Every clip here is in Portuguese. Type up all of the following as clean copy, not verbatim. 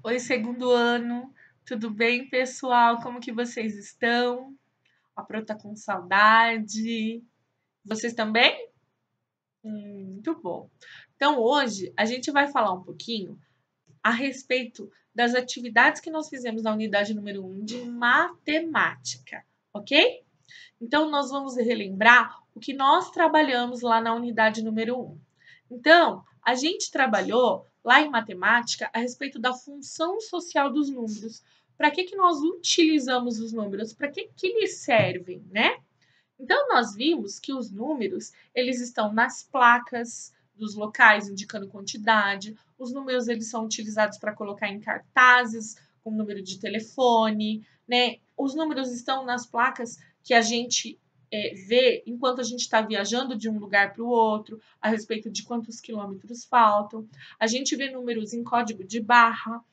Oi, segundo ano. Tudo bem, pessoal? Como que vocês estão? A Pro tá com saudade. Vocês também? Muito bom. Então, hoje a gente vai falar um pouquinho a respeito das atividades que nós fizemos na unidade número 1 de matemática, ok? Então, nós vamos relembrar o que nós trabalhamos lá na unidade número 1. Então, a gente trabalhou lá em matemática a respeito da função social dos números. Para que nós utilizamos os números? Para que eles servem, né? Então, nós vimos que os números, eles estão nas placas dos locais, indicando quantidade. Os números, eles são utilizados para colocar em cartazes, com número de telefone, né? Os números estão nas placas que a gente vê enquanto a gente está viajando de um lugar para o outro, a respeito de quantos quilômetros faltam. A gente vê números em código de barra,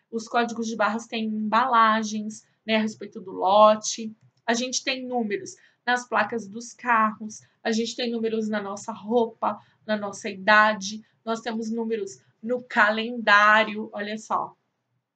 os códigos de barras têm embalagens, né, a respeito do lote. A gente tem números nas placas dos carros, a gente tem números na nossa roupa, na nossa idade, nós temos números no calendário, olha só.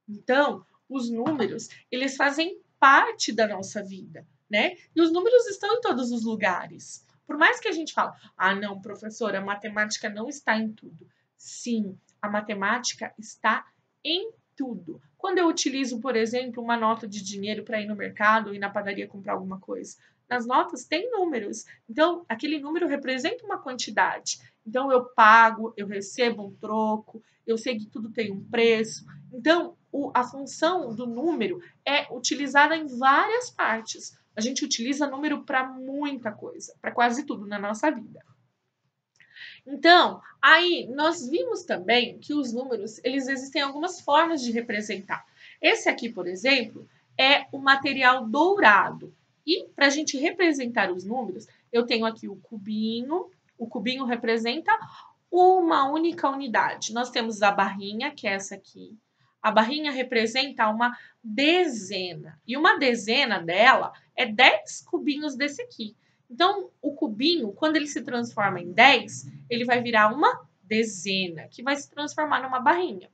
Então, os números, eles fazem parte da nossa vida, né? E os números estão em todos os lugares. Por mais que a gente fale, ah, não, professora, a matemática não está em tudo. Sim, a matemática está em tudo. Quando eu utilizo, por exemplo, uma nota de dinheiro para ir no mercado ou ir na padaria comprar alguma coisa, nas notas tem números. Então, aquele número representa uma quantidade. Então, eu pago, eu recebo um troco, eu sei que tudo tem um preço. Então, a função do número é utilizada em várias partes. A gente utiliza número para muita coisa, para quase tudo na nossa vida. Então, aí nós vimos também que os números, eles existem algumas formas de representar. Esse aqui, por exemplo, é o material dourado. E para a gente representar os números, eu tenho aqui o cubinho representa uma única unidade. Nós temos a barrinha, que é essa aqui. A barrinha representa uma dezena. E uma dezena dela é 10 cubinhos desse aqui. Então, o cubinho, quando ele se transforma em 10, ele vai virar uma dezena, que vai se transformar numa barrinha.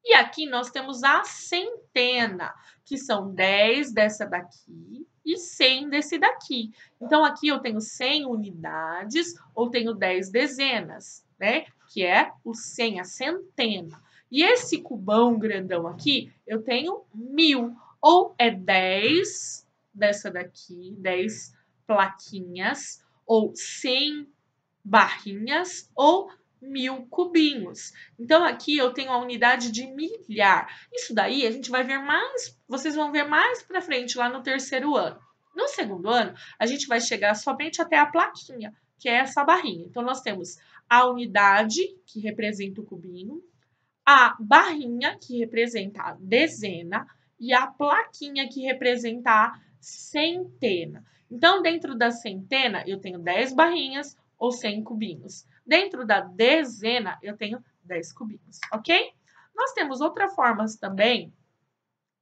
E aqui nós temos a centena, que são 10 dessa daqui e 100 desse daqui. Então, aqui eu tenho 100 unidades ou tenho 10 dezenas, né? Que é o 100, a centena. E esse cubão grandão aqui, eu tenho 1000. Ou é 10 dessa daqui, 10 plaquinhas, ou 100 barrinhas, ou 1000 cubinhos. Então, aqui eu tenho a unidade de milhar. Isso daí a gente vai ver mais, vocês vão ver mais para frente, lá no terceiro ano. No segundo ano, a gente vai chegar somente até a plaquinha, que é essa barrinha. Então, nós temos a unidade, que representa o cubinho, a barrinha, que representa a dezena, e a plaquinha, que representa a centena. Então, dentro da centena, eu tenho 10 barrinhas ou 100 cubinhos. Dentro da dezena, eu tenho 10 cubinhos, ok? Nós temos outras formas também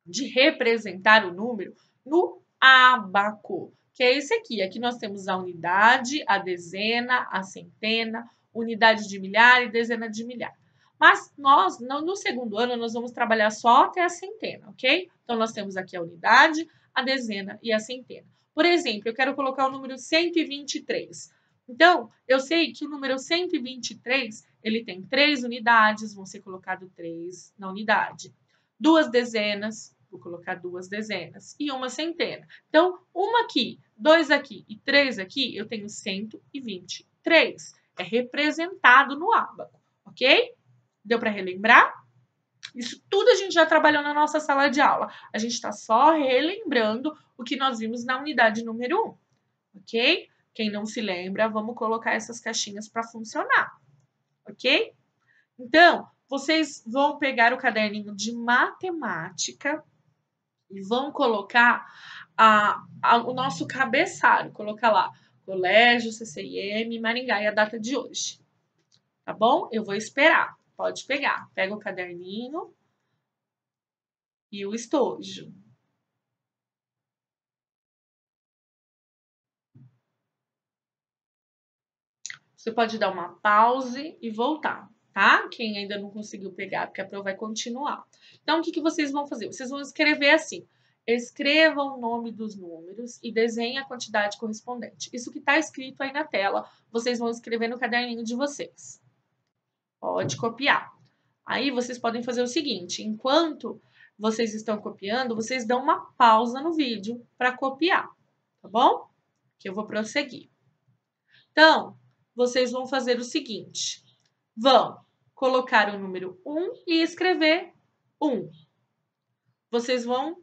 de representar o número no ábaco, que é esse aqui. Aqui nós temos a unidade, a dezena, a centena, unidade de milhar e dezena de milhar. Mas nós, no segundo ano, nós vamos trabalhar só até a centena, ok? Então, nós temos aqui a unidade, a dezena e a centena. Por exemplo, eu quero colocar o número 123. Então, eu sei que o número 123, ele tem 3 unidades, vão ser colocados 3 na unidade. 2 dezenas, vou colocar 2 dezenas, e uma centena. Então, uma aqui, 2 aqui e 3 aqui, eu tenho 123. É representado no ábaco, ok? Deu para relembrar? Isso tudo a gente já trabalhou na nossa sala de aula. A gente está só relembrando o que nós vimos na unidade número 1, ok? Quem não se lembra, vamos colocar essas caixinhas para funcionar, ok? Então, vocês vão pegar o caderninho de matemática e vão colocar o nosso cabeçalho, colocar lá, Colégio CCIM Maringá e a data de hoje, tá bom? Eu vou esperar, pode pegar. Pega o caderninho e o estojo. Você pode dar uma pause e voltar, tá? Quem ainda não conseguiu pegar, porque a prova vai continuar. Então, o que vocês vão fazer? Vocês vão escrever assim: escreva o nome dos números e desenhe a quantidade correspondente. Isso que está escrito aí na tela, vocês vão escrever no caderninho de vocês. Pode copiar. Aí vocês podem fazer o seguinte: enquanto vocês estão copiando, vocês dão uma pausa no vídeo para copiar, tá bom? Que eu vou prosseguir. Então, vocês vão fazer o seguinte: vão colocar o número 1 e escrever 1. Vocês vão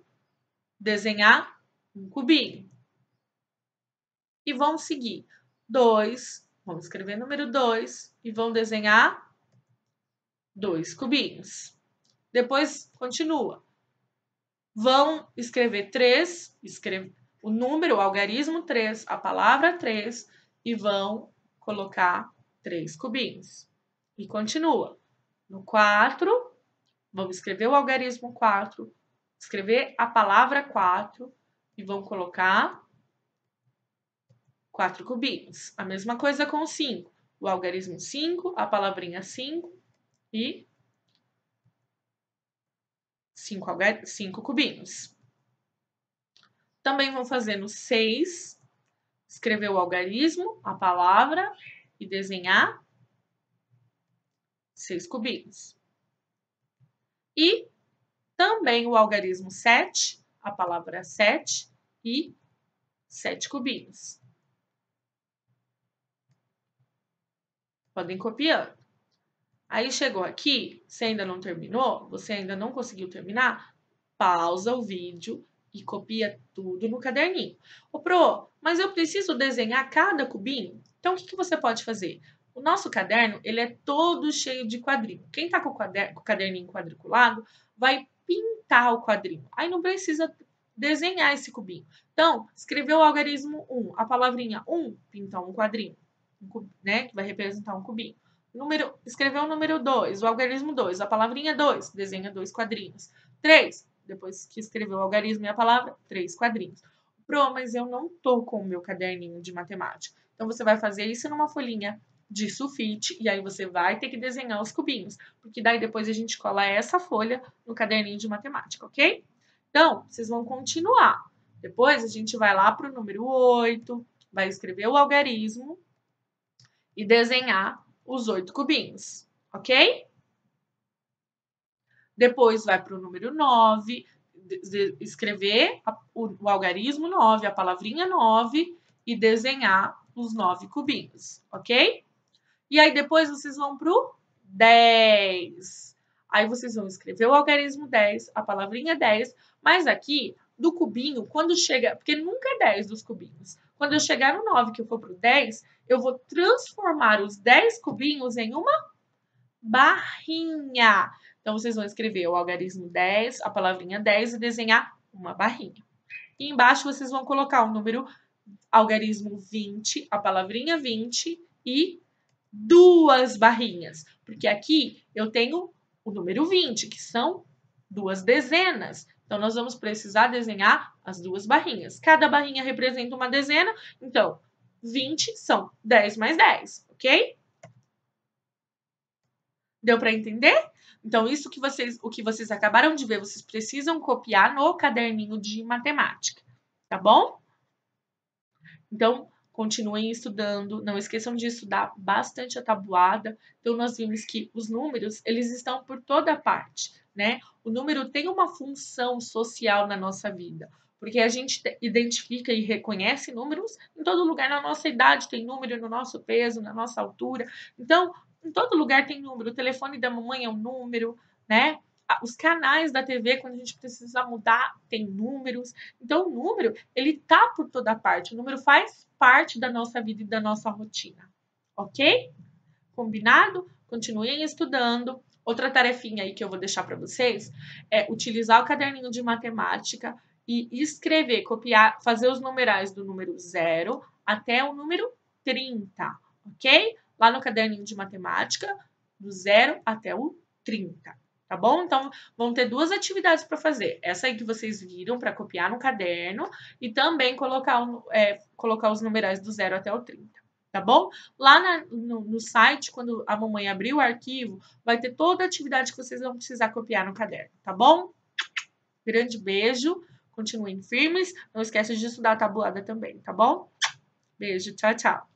desenhar um cubinho. E vão seguir 2, vão escrever número 2 e vão desenhar 2 cubinhos. Depois, continua. Vão escrever 3, escrever o número, o algarismo 3, a palavra 3 e vão colocar 3 cubinhos. E continua. No 4, vamos escrever o algarismo 4, escrever a palavra 4 e vão colocar 4 cubinhos. A mesma coisa com o 5. O algarismo 5, a palavrinha 5 e 5 cubinhos. Também vão fazer no 6, escrever o algarismo, a palavra e desenhar 6 cubinhos. E também o algarismo 7, a palavra 7 e 7 cubinhos. Podem copiando. Aí chegou aqui, você ainda não terminou, você ainda não conseguiu terminar, pausa o vídeo e copia tudo no caderninho. Ô, Pro, mas eu preciso desenhar cada cubinho? Então, o que você pode fazer? O nosso caderno, ele é todo cheio de quadrinho. Quem tá com o caderninho quadriculado vai pintar o quadrinho. Aí não precisa desenhar esse cubinho. Então, escreveu o algarismo 1, a palavrinha 1, pinta um quadrinho, né, que vai representar um cubinho. Escreveu o número 2, o algarismo 2, a palavrinha 2, desenha 2 quadrinhos. 3, depois que escreveu o algarismo e a palavra, 3 quadrinhos. Pro, mas eu não tô com o meu caderninho de matemática. Então, você vai fazer isso numa folhinha de sulfite e aí você vai ter que desenhar os cubinhos, porque daí depois a gente cola essa folha no caderninho de matemática, ok? Então, vocês vão continuar. Depois a gente vai lá para o número 8, vai escrever o algarismo e desenhar os 8 cubinhos, ok? Depois vai para o número 9, escrever o algarismo 9, a palavrinha 9 e desenhar os 9 cubinhos, ok? E aí depois vocês vão para o 10. Aí vocês vão escrever o algarismo 10, a palavrinha 10, mas aqui do cubinho, quando chega, porque nunca é 10 dos cubinhos. Quando eu chegar no 9, que eu for para o 10, eu vou transformar os 10 cubinhos em uma barrinha. Então, vocês vão escrever o algarismo 10, a palavrinha 10 e desenhar uma barrinha. E embaixo vocês vão colocar o número algarismo 20, a palavrinha 20 e 2 barrinhas. Porque aqui eu tenho o número 20, que são 2 dezenas. Então, nós vamos precisar desenhar as 2 barrinhas. Cada barrinha representa uma dezena. Então, 20 são 10 mais 10, ok? Deu para entender? Então, isso que o que vocês acabaram de ver, vocês precisam copiar no caderninho de matemática, tá bom? Então, continuem estudando, não esqueçam de estudar bastante a tabuada. Então, nós vimos que os números, eles estão por toda parte, né? O número tem uma função social na nossa vida, porque a gente identifica e reconhece números em todo lugar, na nossa idade tem número, no nosso peso, na nossa altura. Então, em todo lugar tem número. O telefone da mamãe é um número, né? Os canais da TV, quando a gente precisa mudar, tem números. Então, o número, ele tá por toda parte. O número faz parte da nossa vida e da nossa rotina. Ok? Combinado? Continuem estudando. Outra tarefinha aí que eu vou deixar para vocês é utilizar o caderninho de matemática e escrever, copiar, fazer os numerais do número 0 até o número 30, ok? Lá no caderninho de matemática, do 0 até o 30, tá bom? Então, vão ter 2 atividades para fazer. Essa aí que vocês viram para copiar no caderno e também colocar os numerais do 0 até o 30. tá bom? Lá no site, quando a mamãe abrir o arquivo, vai ter toda a atividade que vocês vão precisar copiar no caderno, tá bom? Grande beijo, continuem firmes, não esqueça de estudar a tabuada também, tá bom? Beijo, tchau, tchau.